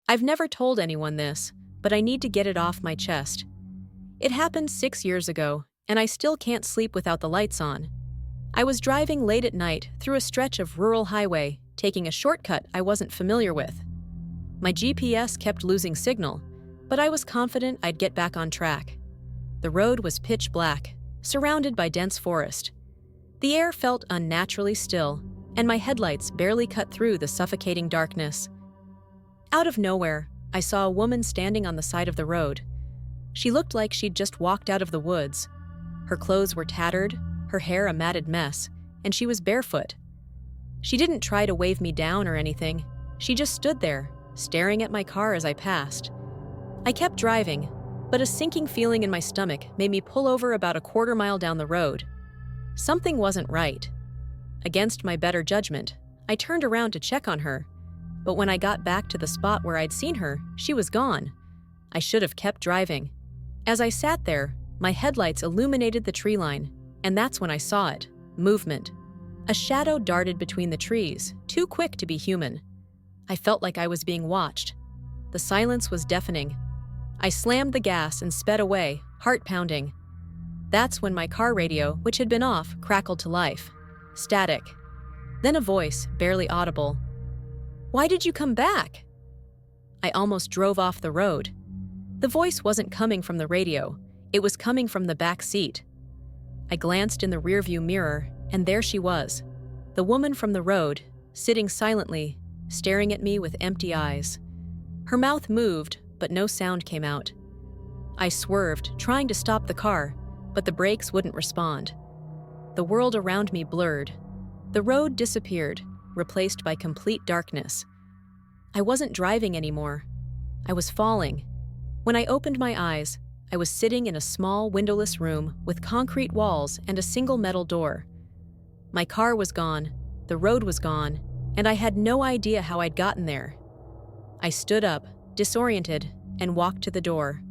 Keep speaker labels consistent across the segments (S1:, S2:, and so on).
S1: I've never told anyone this, but I need to get it off my chest. It happened 6 years ago, and I still can't sleep without the lights on. I was driving late at night through a stretch of rural highway, taking a shortcut I wasn't familiar with. My GPS kept losing signal, but I was confident I'd get back on track. The road was pitch black, surrounded by dense forest. The air felt unnaturally still, and my headlights barely cut through the suffocating darkness. Out of nowhere, I saw a woman standing on the side of the road. She looked like she'd just walked out of the woods. Her clothes were tattered, her hair a matted mess, and she was barefoot. She didn't try to wave me down or anything. She just stood there, staring at my car as I passed. I kept driving, but a sinking feeling in my stomach made me pull over about a quarter-mile down the road. Something wasn't right. Against my better judgment, I turned around to check on her, but when I got back to the spot where I'd seen her, she was gone. I should have kept driving. As I sat there, my headlights illuminated the tree line, and that's when I saw it. Movement. A shadow darted between the trees, too quick to be human. I felt like I was being watched. The silence was deafening. I slammed the gas and sped away, heart pounding. That's when my car radio, which had been off, crackled to life. Static. Then a voice, barely audible. "Why did you come back?" I almost drove off the road. The voice wasn't coming from the radio. It was coming from the back seat. I glanced in the rearview mirror, and there she was, the woman from the road, sitting silently, staring at me with empty eyes. Her mouth moved, but no sound came out. I swerved, trying to stop the car, but the brakes wouldn't respond. The world around me blurred. The road disappeared, replaced by complete darkness. I wasn't driving anymore. I was falling. When I opened my eyes, I was sitting in a small windowless room with concrete walls and a single metal door. My car was gone, the road was gone, and I had no idea how I'd gotten there. I stood up, disoriented, and walked to the door.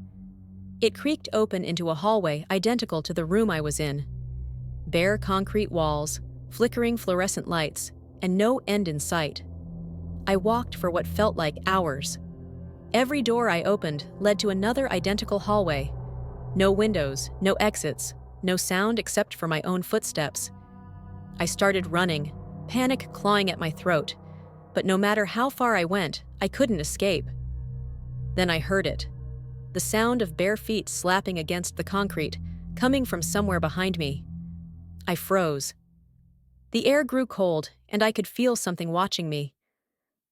S1: It creaked open into a hallway identical to the room I was in. Bare concrete walls, flickering fluorescent lights, and no end in sight. I walked for what felt like hours. Every door I opened led to another identical hallway. No windows, no exits, no sound except for my own footsteps. I started running, panic clawing at my throat, but no matter how far I went, I couldn't escape. Then I heard it. The sound of bare feet slapping against the concrete, coming from somewhere behind me. I froze. The air grew cold, and I could feel something watching me.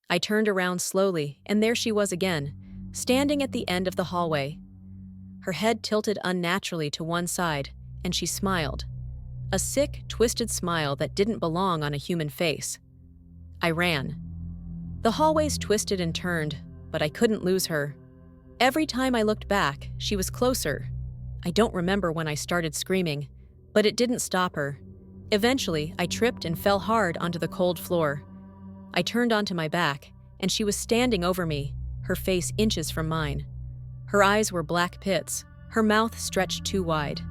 S1: I turned around slowly, and there she was again, standing at the end of the hallway. Her head tilted unnaturally to one side, and she smiled. A sick, twisted smile that didn't belong on a human face. I ran. The hallways twisted and turned, but I couldn't lose her. Every time I looked back, she was closer. I don't remember when I started screaming, but it didn't stop her. Eventually, I tripped and fell hard onto the cold floor. I turned onto my back, and she was standing over me, her face inches from mine. Her eyes were black pits, her mouth stretched too wide.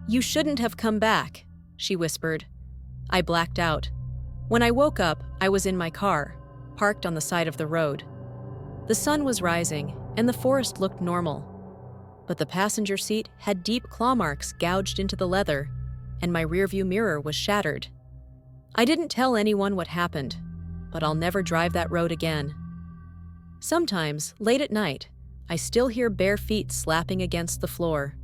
S1: "You shouldn't have come back," she whispered. I blacked out. When I woke up, I was in my car, parked on the side of the road. The sun was rising, and the forest looked normal. But the passenger seat had deep claw marks gouged into the leather, and my rearview mirror was shattered. I didn't tell anyone what happened, but I'll never drive that road again. Sometimes, late at night, I still hear bare feet slapping against the floor.